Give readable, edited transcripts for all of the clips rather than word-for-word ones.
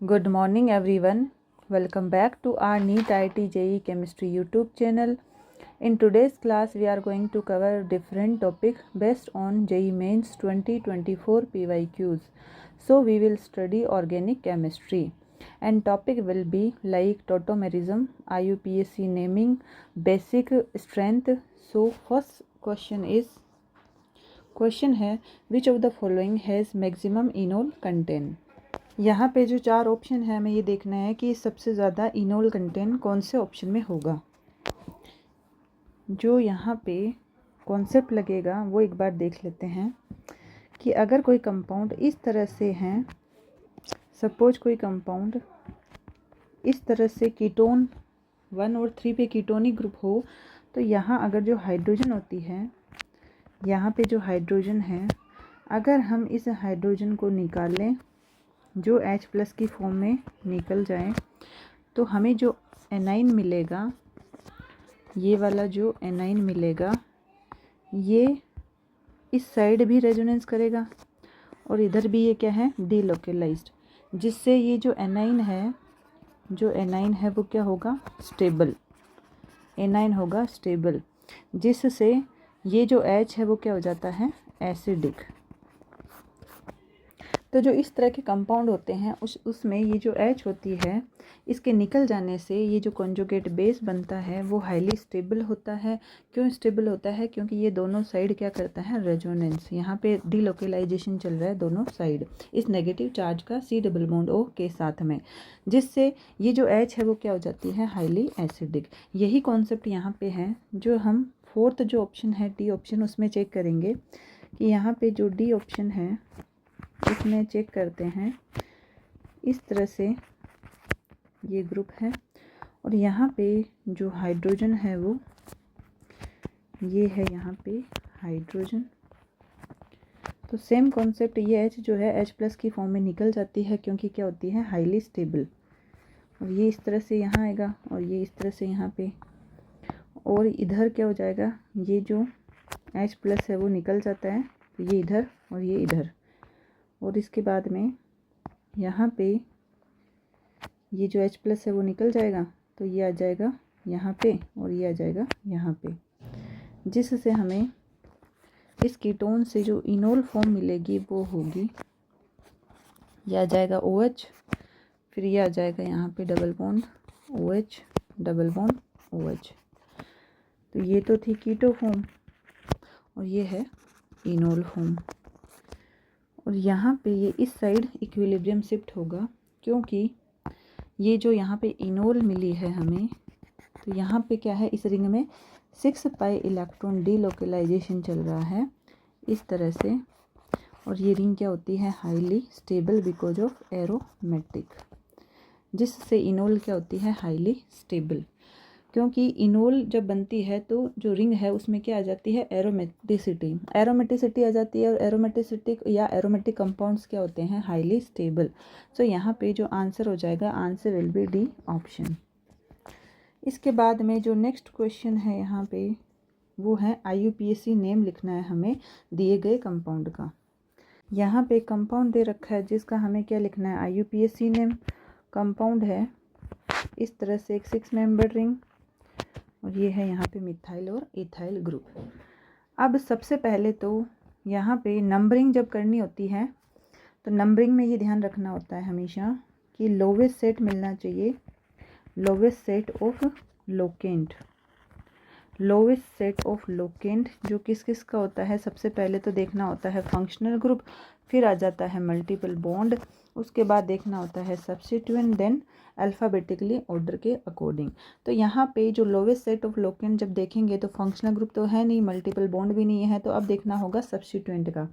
Good morning everyone. Welcome back to our NEET IIT JEE Chemistry YouTube channel. In today's class we are going to cover different topic based on JEE Mains 2024 PYQs. So we will study organic chemistry and topic will be like tautomerism, IUPAC naming, basic strength. So first question है which of the following has maximum enol content. यहाँ पे जो चार option है हमें ये देखना है कि सबसे ज़्यादा इनोल कंटेंट कौन से ऑप्शन में होगा। जो यहाँ पे कॉन्सेप्ट लगेगा वो एक बार देख लेते हैं कि अगर कोई कंपाउंड इस तरह से है, सपोज कोई कंपाउंड इस तरह से कीटोन 1 और 3 पे कीटोनिक ग्रुप हो, तो यहाँ अगर जो हाइड्रोजन होती है, यहाँ पे जो हाइड्रोजन है, अगर हम इस हाइड्रोजन को निकाल लें जो H+ की फॉर्म में निकल जाए, तो हमें जो एनाइन मिलेगा, ये वाला जो एनाइन मिलेगा, ये इस साइड भी रेजोनेंस करेगा और इधर भी ये क्या है, डीलोकेलाइज्ड, जिससे ये जो एनाइन है वो क्या होगा, स्टेबल। एनाइन होगा स्टेबल, जिससे ये जो H है वो क्या हो जाता है, एसिडिक। तो जो इस तरह के कंपाउंड होते हैं उसमें ये जो H होती है, इसके निकल जाने से ये जो कॉन्जुगेट बेस बनता है वो हाईली स्टेबल होता है। क्यों स्टेबल होता है? क्योंकि ये दोनों साइड क्या करता है, रेजोनेंस। यहाँ पे डीलोकेलाइजेशन चल रहा है दोनों साइड इस नेगेटिव चार्ज का C+O के साथ में, जिससे ये जो H है वो क्या हो जाती है, हाईली एसिडिक। यही कॉन्सेप्ट यहाँ पे है जो हम फोर्थ जो ऑप्शन है D ऑप्शन, उसमें चेक करेंगे कि यहाँ पे जो D ऑप्शन है इसमें चेक करते हैं। इस तरह से ये ग्रुप है और यहाँ पे जो हाइड्रोजन है वो ये है, यहाँ पे हाइड्रोजन। तो सेम कॉन्सेप्ट, ये H जो है H+ की फॉर्म में निकल जाती है क्योंकि क्या होती है, हाईली स्टेबल। और ये इस तरह से यहाँ आएगा और ये इस तरह से यहाँ पे, और इधर क्या हो जाएगा, ये जो H+ है वो निकल जाता है, तो ये इधर और ये इधर, और इसके बाद में यहाँ पे ये जो H+ है वो निकल जाएगा, तो ये आ जाएगा यहाँ पे और ये आ जाएगा यहाँ पे, जिससे हमें इस कीटोन से जो इनोल फॉर्म मिलेगी वो होगी, ये आ जाएगा OH, फिर ये आ जाएगा यहाँ पे double bond OH, double bond OH। तो ये तो थी कीटो फॉर्म और ये है इनोल फॉर्म। और यहाँ पे ये इस साइड इक्विलिब्रियम शिफ्ट होगा, क्योंकि ये जो यहाँ पे इनोल मिली है हमें, तो यहाँ पे क्या है, इस रिंग में 6 पाई इलेक्ट्रॉन डीलोकेलाइजेशन चल रहा है इस तरह से। और ये रिंग क्या होती है, highly stable because of aromatic, जिससे इनोल क्या होती है, हाईली स्टेबल। क्योंकि इनोल जब बनती है तो जो रिंग है उसमें क्या आ जाती है, एरोमेटिसिटी आ जाती है, और एरोमेटिक कंपाउंड्स क्या होते हैं, हाईली स्टेबल। सो यहाँ पे जो आंसर हो जाएगा, answer will B D option. इसके बाद में जो नेक्स्ट क्वेश्चन है यहाँ पे वो है IUPAC नेम लिखना है हमें दिए गए कंपाउंड का। यहाँ पे कंपाउंड दे रखा है जिसका हमें क्या लिखना है, IUPAC नेम। कंपाउंड है इस तरह से एक 6 मेंबर रिंग, और ये है यहाँ पे मिथाइल और इथाइल ग्रुप। अब सबसे पहले तो यहाँ पे नंबरिंग जब करनी होती है तो नंबरिंग में ये ध्यान रखना होता है हमेशा कि लोवेस्ट सेट मिलना चाहिए, lowest set of locant. Lowest set of locant जो किस किस का होता है, सबसे पहले तो देखना होता है फंक्शनल ग्रुप, फिर आ जाता है मल्टीपल बॉन्ड, उसके बाद देखना होता है सब्स्टिट्यूएंट, देन अल्फ़ाबेटिकली ऑर्डर के अकॉर्डिंग। तो यहाँ पे जो लोवेस्ट सेट ऑफ लोकेंट जब देखेंगे तो फंक्शनल ग्रुप तो है नहीं, मल्टीपल बॉन्ड भी नहीं है, तो अब देखना होगा सब्स्टिट्यूएंट का।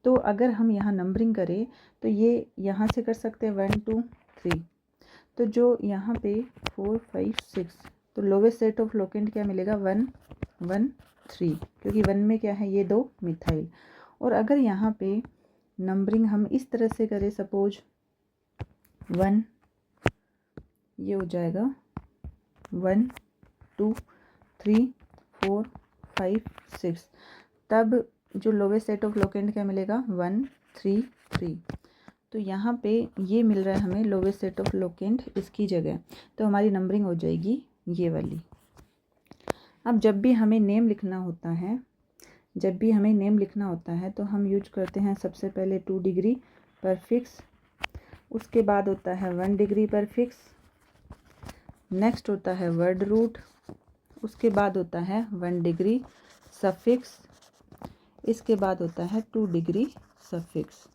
तो अगर हम यहाँ नंबरिंग करें तो ये यहाँ से कर सकते हैं 1 2 3, तो जो यहाँ पे 4 5 6, तो लोवेस्ट सेट ऑफ लोकेंट क्या मिलेगा, 1 1 3, क्योंकि 1 में क्या है, ये 2 मिथाइल। और अगर यहाँ पे नंबरिंग हम इस तरह से करें, सपोज 1, ये हो जाएगा 1 2 3 4 5 6, तब जो लोवेस्ट सेट ऑफ लोकेंट क्या मिलेगा, 1 3 3। तो यहाँ पे ये मिल रहा है हमें लोवेस्ट सेट ऑफ लोकेंट इसकी जगह, तो हमारी नंबरिंग हो जाएगी ये वाली। अब जब भी हमें नेम लिखना होता है तो हम यूज करते हैं सबसे पहले 2 डिग्री परफिक्स, उसके बाद होता है 1 डिग्री परफिक्स, नेक्स्ट होता है वर्ड रूट, उसके बाद होता है 1 डिग्री सफिक्स, इसके बाद होता है 2 डिग्री सफिक्स।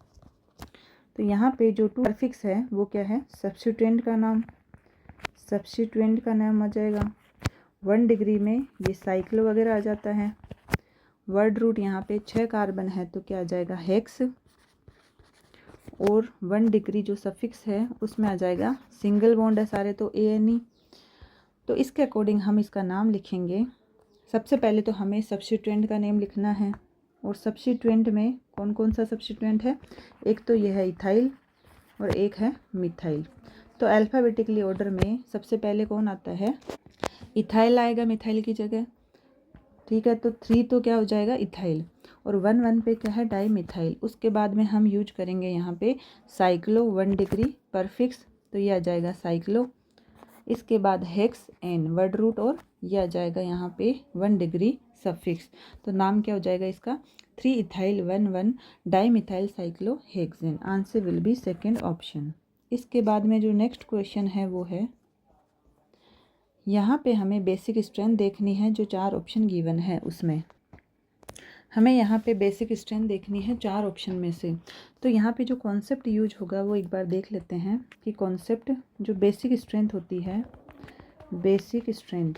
तो यहाँ पे जो 2 परफिक्स है वो क्या है, सब्स्टिट्यूएंट का नाम आ जाएगा। 1 डिग्री में ये साइक्लो वगैरह आ जाता है। वर्ड रूट यहाँ पे 6 कार्बन है तो क्या आ जाएगा, हेक्स। और 1 डिग्री जो सफिक्स है उसमें आ जाएगा, सिंगल बॉन्ड है सारे तो ANE। तो इसके अकॉर्डिंग हम इसका नाम लिखेंगे। सबसे पहले तो हमें सब्स्टिट्यूएंट का नेम लिखना है, और सब्स्टिट्यूएंट में कौन कौन सा सब्स्टिट्यूएंट है, एक तो यह है इथाइल और एक है मिथाइल। तो अल्फ़ाबेटिकली ऑर्डर में सबसे पहले कौन आता है, इथाइल आएगा मिथाइल की जगह, ठीक है। तो 3 तो क्या हो जाएगा इथाइल, और 1 पे क्या है, डाई मिथाइल। उसके बाद में हम यूज करेंगे यहाँ पे साइक्लो 1 डिग्री परफिक्स, तो ये आ जाएगा साइक्लो। इसके बाद हेक्स एन वर्ड रूट, और ये आ जाएगा यहाँ पे 1 डिग्री सफिक्स। तो नाम क्या हो जाएगा इसका, 3 ethyl 1 di methyl cyclo hexane. Answer will be second option. इसके बाद में जो नेक्स्ट क्वेश्चन है वो है, यहाँ पे हमें बेसिक स्ट्रेंथ देखनी है। जो 4 ऑप्शन गिवन है उसमें हमें यहाँ पे बेसिक स्ट्रेंथ देखनी है 4 ऑप्शन में से। तो यहाँ पे जो कॉन्सेप्ट यूज होगा वो एक बार देख लेते हैं कि कॉन्सेप्ट जो बेसिक स्ट्रेंथ होती है, बेसिक स्ट्रेंथ,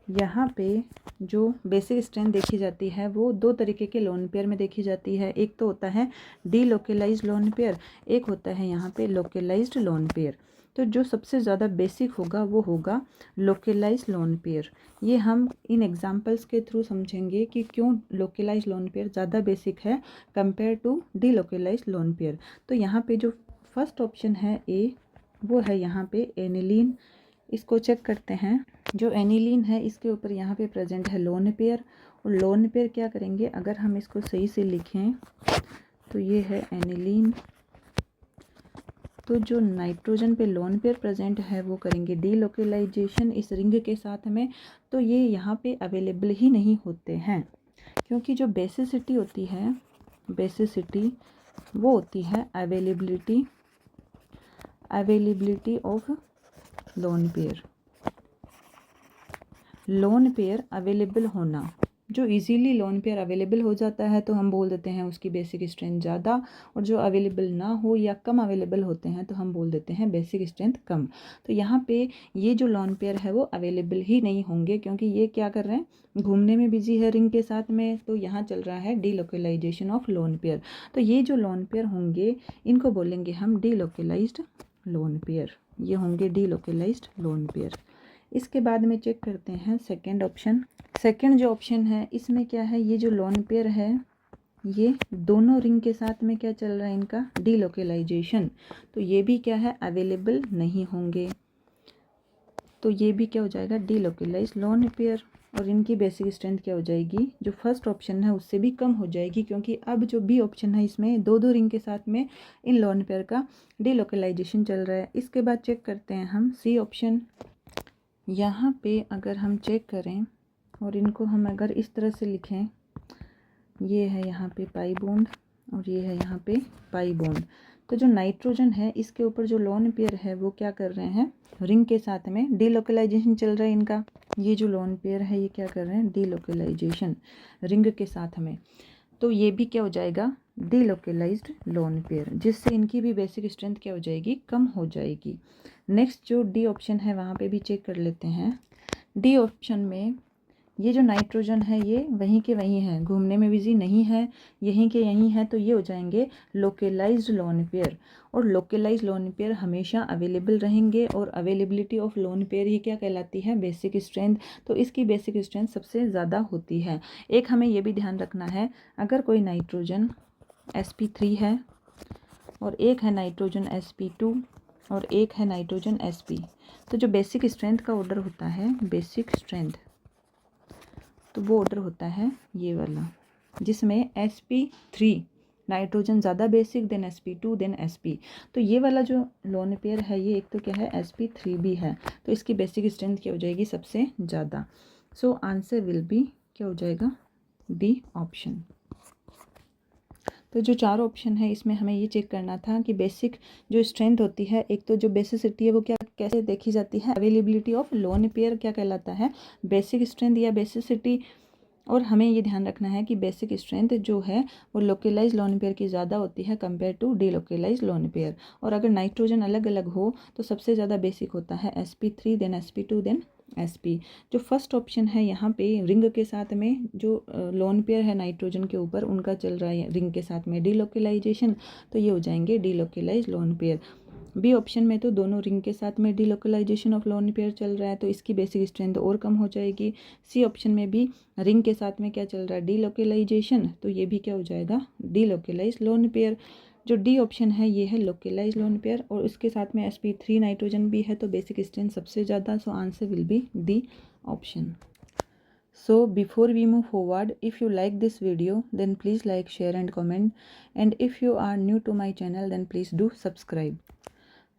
यहाँ पे जो बेसिक स्ट्रेंथ देखी जाती है वो 2 तरीके के लोन पेयर में देखी जाती है। एक तो होता है डीलोकेलाइज्ड लोन पेयर, एक होता है यहाँ पे लोकेलाइज्ड लोन पेयर। तो जो सबसे ज़्यादा बेसिक होगा वो होगा लोकेलाइज्ड लोन पेयर। ये हम इन एग्जांपल्स के थ्रू समझेंगे कि क्यों लोकेलाइज्ड लोन पेयर ज़्यादा बेसिक है कंपेयर टू डीलोकेलाइज्ड लोन पेयर। तो यहाँ पे जो फर्स्ट ऑप्शन है ए, वो है यहाँ पे एनिलीन। इसको चेक करते हैं। जो एनिलीन है इसके ऊपर यहाँ पे प्रेजेंट है लोन पेयर, और लोन पेयर क्या करेंगे, अगर हम इसको सही से लिखें तो ये है एनिलीन। तो जो नाइट्रोजन पे लोन पेयर प्रेजेंट है वो करेंगे डीलोकेलाइजेशन इस रिंग के साथ में। तो ये यहाँ पे अवेलेबल ही नहीं होते हैं, क्योंकि जो बेसिसिटी होती है, बेसिसिटी वो होती है availability of lone pair available होना। जो इजीली लोन पेयर अवेलेबल हो जाता है तो हम बोल देते हैं उसकी बेसिक स्ट्रेंथ ज़्यादा, और जो अवेलेबल ना हो या कम अवेलेबल होते हैं तो हम बोल देते हैं बेसिक स्ट्रेंथ कम। तो यहाँ पे ये जो लोन पेयर है वो अवेलेबल ही नहीं होंगे, क्योंकि ये क्या कर रहे हैं, घूमने में बिजी है रिंग के साथ में। तो यहाँ चल रहा है डीलोकेलाइजेशन ऑफ लोन पेयर। तो ये जो लोन पेयर होंगे इनको बोलेंगे हम डीलोकेलाइज्ड लोन पेयर, ये होंगे डीलोकेलाइज्ड लोन पेयर। इसके बाद में चेक करते हैं सेकेंड ऑप्शन। सेकेंड जो ऑप्शन है इसमें क्या है, ये जो लोन पेयर है ये दोनों रिंग के साथ में क्या चल रहा है, इनका डीलोकेलाइजेशन। तो ये भी क्या है, अवेलेबल नहीं होंगे। तो ये भी क्या हो जाएगा, डीलोकेलाइज्ड लोन पेयर। और इनकी बेसिक स्ट्रेंथ क्या हो जाएगी, जो फर्स्ट ऑप्शन है उससे भी कम हो जाएगी, क्योंकि अब जो बी ऑप्शन है इसमें 2 रिंग के साथ में इन लोन पेयर का डीलोकेलाइजेशन चल रहा है। इसके बाद चेक करते हैं हम सी ऑप्शन। यहाँ पे अगर हम चेक करें और इनको हम अगर इस तरह से लिखें, ये है यहाँ पे पाई बॉन्ड और ये है यहाँ पे पाई बॉन्ड। तो जो नाइट्रोजन है इसके ऊपर जो लोन पेयर है वो क्या कर रहे हैं, रिंग के साथ में डीलोकेलाइजेशन चल रहा है इनका। ये जो लोन पेयर है ये क्या कर रहे हैं, डीलोकेलाइजेशन रिंग के साथ में। तो ये भी क्या हो जाएगा, डीलोकेलाइज्ड लोन पेयर, जिससे इनकी भी बेसिक स्ट्रेंथ क्या हो जाएगी, कम हो जाएगी। नेक्स्ट जो डी ऑप्शन है वहाँ पे भी चेक कर लेते हैं। डी ऑप्शन में ये जो नाइट्रोजन है ये वहीं के वहीं है, घूमने में बिजी नहीं है, यहीं के यहीं है। तो ये हो जाएंगे लोकेलाइज्ड लोन पेयर, और लोकेलाइज्ड लोन पेयर हमेशा अवेलेबल रहेंगे, और अवेलेबिलिटी ऑफ लोन पेयर ही क्या कहलाती है, बेसिक स्ट्रेंथ। तो इसकी बेसिक स्ट्रेंथ सबसे ज़्यादा होती है। एक हमें ये भी ध्यान रखना है, अगर कोई नाइट्रोजन sp3 है और एक है नाइट्रोजन sp2 और एक है नाइट्रोजन sp, तो जो बेसिक स्ट्रेंथ का ऑर्डर होता है, बेसिक स्ट्रेंथ, तो वो ऑर्डर होता है ये वाला, जिसमें sp3 नाइट्रोजन ज़्यादा basic, then sp2 then sp। तो ये वाला जो लोन पेयर है ये एक तो क्या है sp3b है, तो इसकी बेसिक स्ट्रेंथ क्या हो जाएगी सबसे ज़्यादा। सो आंसर विल बी क्या हो जाएगा डी ऑप्शन। तो जो 4 ऑप्शन है इसमें हमें ये चेक करना था कि बेसिक जो स्ट्रेंथ होती है, एक तो जो बेसिसिटी है वो क्या कैसे देखी जाती है, अवेलेबिलिटी ऑफ लोन पेयर क्या कहलाता है, बेसिक स्ट्रेंथ या बेसिसिटी। और हमें ये ध्यान रखना है कि बेसिक स्ट्रेंथ जो है वो लोकलाइज लोन पेयर की ज़्यादा होती है compare to delocalise lone pair. और अगर नाइट्रोजन अलग अलग हो तो सबसे ज़्यादा बेसिक होता है sp3 then sp2 then sp। जो फर्स्ट ऑप्शन है यहाँ पे रिंग के साथ में जो लोन पेयर है नाइट्रोजन के ऊपर उनका चल रहा है रिंग के साथ में डीलोकलाइजेशन, तो ये हो जाएंगे delocalise lone pair. B option में तो दोनों रिंग के साथ में डीलोकलाइजेशन ऑफ लोन पेयर चल रहा है, तो इसकी बेसिक स्ट्रेंथ और कम हो जाएगी। सी ऑप्शन में भी रिंग के साथ में क्या चल रहा है डीलोकलाइजेशन, तो ये भी क्या हो जाएगा डीलोकलाइज लोन पेयर। जो डी ऑप्शन है ये है लोकलाइज लोन पेयर और उसके साथ में sp3 नाइट्रोजन भी है, तो बेसिक स्ट्रेंथ सबसे ज़्यादा। सो answer will B D option. So before we move forward, if you like this video then please like, share and comment, and if you are new to my channel then please do subscribe।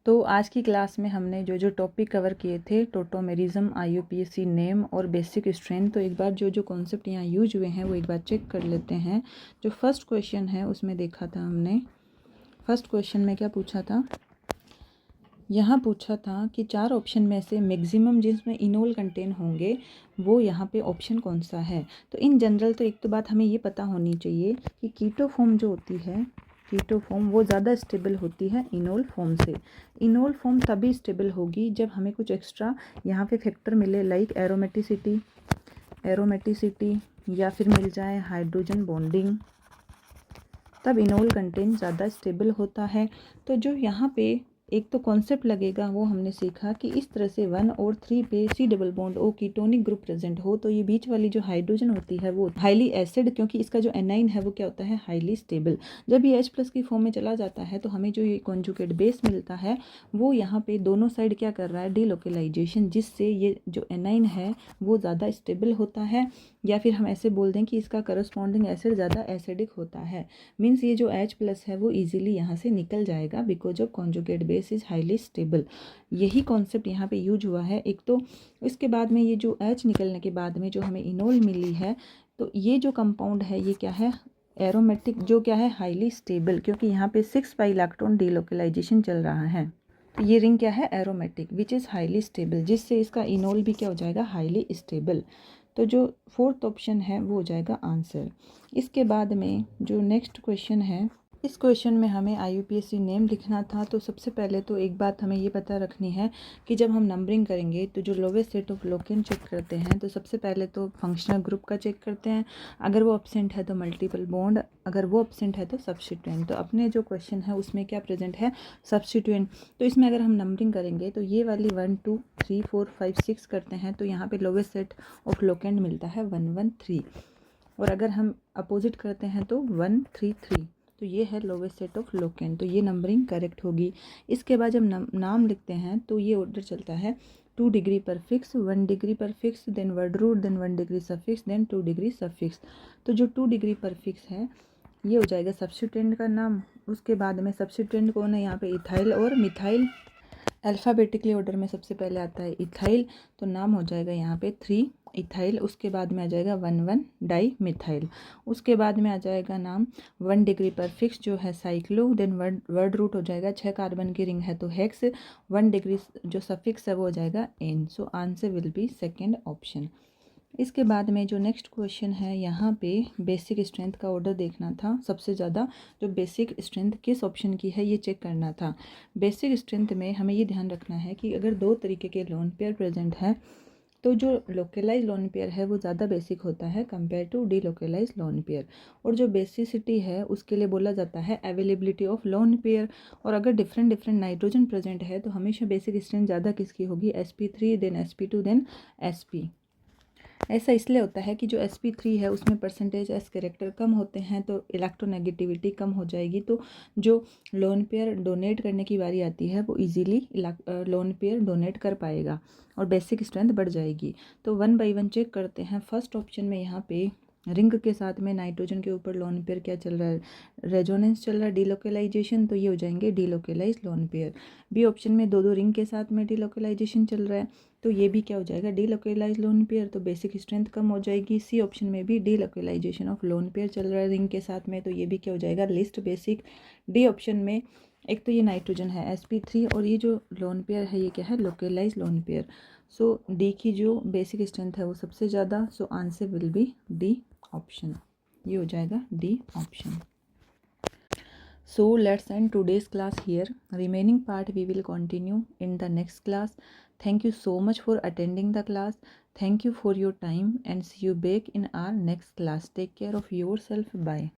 तो आज की class में हमने जो जो topic cover किए थे tautomerism, IUPAC name और बेसिक स्ट्रेंथ, तो एक बार जो जो कॉन्सेप्ट यहाँ यूज हुए हैं वो एक बार चेक कर लेते हैं। जो फर्स्ट क्वेश्चन है उसमें देखा था हमने, फर्स्ट क्वेश्चन में क्या पूछा था, यहाँ पूछा था कि 4 ऑप्शन में से मैक्सिमम जिसमें इनोल कंटेन होंगे वो यहाँ पे ऑप्शन कौन सा है। तो इन जनरल तो एक तो बात हमें ये पता होनी चाहिए कि कीटो फॉर्म जो होती है, कीटो फॉर्म वो ज़्यादा स्टेबल होती है इनोल फॉर्म से। इनोल फॉर्म तभी स्टेबल होगी जब हमें कुछ एक्स्ट्रा यहाँ पे फैक्टर मिले, लाइक एरोमेटिसिटी या फिर मिल जाए हाइड्रोजन बॉन्डिंग, तब इनोल कंटेंट ज़्यादा स्टेबल होता है। तो जो यहाँ पे एक तो कॉन्सेप्ट लगेगा वो हमने सीखा कि इस तरह से 1 और 3 पे C double bond O ketonic group present हो तो ये बीच वाली जो हाइड्रोजन होती है वो हाईली एसिड, क्योंकि इसका जो एनाइन है वो क्या होता है हाईली स्टेबल। जब ये H+ की फॉर्म में चला जाता है तो हमें जो ये कॉन्जुगेट बेस मिलता है वो यहाँ पे दोनों साइड क्या कर रहा है डीलोकलाइजेशन, जिससे ये जो एनाइन है वो ज़्यादा स्टेबल होता है। या फिर हम ऐसे बोल दें कि इसका करस्पॉन्डिंग एसिड ज़्यादा एसिडिक होता है, मीन्स ये जो H+ है वो इजीली यहाँ से निकल जाएगा because of conjugate base is highly stable. यही कॉन्सेप्ट यहाँ पे यूज हुआ है। एक तो इसके बाद में ये जो H निकलने के बाद में जो हमें इनोल मिली है, तो ये जो कंपाउंड है ये क्या है एरोमेटिक, जो क्या है हाईली स्टेबल, क्योंकि यहाँ पे 6 इलेक्ट्रॉन डीलोकलाइजेशन चल रहा है। तो ये रिंग क्या है aromatic which is highly stable, जिससे इसका इनोल भी क्या हो जाएगा हाईली स्टेबल। तो जो फोर्थ ऑप्शन है वो हो जाएगा आंसर। इसके बाद में जो नेक्स्ट क्वेश्चन है, इस क्वेश्चन में हमें IUPAC नेम लिखना था। तो सबसे पहले तो एक बात हमें ये पता रखनी है कि जब हम नंबरिंग करेंगे तो जो lowest set of locant check करते हैं, तो सबसे पहले तो फंक्शनल ग्रुप का चेक करते हैं, अगर वो एब्सेंट है तो मल्टीपल बॉन्ड, अगर वो एब्सेंट है तो सब्स्टिट्यूएंट। तो अपने जो क्वेश्चन है उसमें क्या प्रेजेंट है सब्स्टिट्यूएंट। तो इसमें अगर हम नंबरिंग करेंगे तो ये वाली 1 2 3 4 5 6 करते हैं तो यहाँ पे लोवेस्ट सेट ऑफ लोकेन मिलता है 1 1 3, और अगर हम अपोजिट करते हैं तो 1 3 3, तो ये है लोवेस्ट सेट ऑफ लोकेन, तो ये नंबरिंग करेक्ट होगी। इसके बाद जब नाम लिखते हैं तो ये ऑर्डर चलता है 2 degree prefix, 1 degree prefix, then word root, then 1 degree suffix, then 2 degree suffix. तो जो 2 डिग्री पर फिक्स है ये हो जाएगा सब्स्टिट्यूएंट का नाम। उसके बाद में सब्स्टिट्यूएंट कौन है यहाँ पे इथाइल और मिथाइल, अल्फ़ाबेटिकली ऑर्डर में सबसे पहले आता है इथाइल, तो नाम हो जाएगा यहाँ पे 3 इथाइल। उसके बाद में आ जाएगा 1 1 डाई मिथाइल। उसके बाद में आ जाएगा नाम 1 डिग्री पर फिक्स जो है साइक्लो, देन वर्ड रूट हो जाएगा 6 कार्बन की रिंग है तो हेक्स, 1 डिग्री जो सफिक्स है वो हो जाएगा N. So answer will be second option. इसके बाद में जो नेक्स्ट क्वेश्चन है यहाँ पे बेसिक स्ट्रेंथ का ऑर्डर देखना था, सबसे ज़्यादा जो बेसिक स्ट्रेंथ किस ऑप्शन की है ये चेक करना था। बेसिक स्ट्रेंथ में हमें ये ध्यान रखना है कि अगर 2 तरीके के लोन पेयर प्रेजेंट है तो जो लोकलाइज लोन पेयर है वो ज़्यादा बेसिक होता है compare to delocalise lone pair. और जो बेसिसिटी है उसके लिए बोला जाता है अवेलेबिलिटी ऑफ लोन पेयर। और अगर डिफरेंट नाइट्रोजन प्रेजेंट है तो हमेशा बेसिक स्ट्रेंथ ज़्यादा किसकी होगी sp3 then sp2 then sp। ऐसा इसलिए होता है कि जो sp3 है उसमें परसेंटेज s कैरेक्टर कम होते हैं तो इलेक्ट्रोनेगेटिविटी कम हो जाएगी, तो जो लोन पेयर डोनेट करने की बारी आती है वो इजीली लोन पेयर डोनेट कर पाएगा और बेसिक स्ट्रेंथ बढ़ जाएगी। तो 1 बाय 1 चेक करते हैं। फर्स्ट ऑप्शन में यहाँ पे रिंग के साथ में नाइट्रोजन के ऊपर लोन पेयर क्या चल रहा है, रेजोनेंस चल रहा है, डिलोकेलाइजेशन, तो ये हो जाएंगे डिलोकेलाइज लोन पेयर। बी ऑप्शन में दो रिंग के साथ में डिलोकेलाइजेशन चल रहा है, तो ये भी क्या हो जाएगा, डिलोकेलाइज लोन पेयर, तो बेसिक स्ट्रेंथ कम हो जाएगी। सी ऑप्शन में भी डिलोकेलाइजेशन ऑफ लोन पेयर चल रहा है रिंग के साथ में, तो ये भी क्या हो जाएगा, लिस्ट बेसिक। डी ऑप्शन में एक तो ये नाइट्रोजन है sp3, और ये जो लोन पेयर है ये क्या है, लोकेलाइज लोन पेयर। सो डी की जो बेसिक स्ट्रेंथ है वो सबसे ज़्यादा, सो answer will B D option, ये हो जाएगा D option. So let's end today's class here. Remaining part we will continue in the next class. Thank you so much for attending the class. Thank you for your time and see you back in our next class. Take care of yourself. Bye.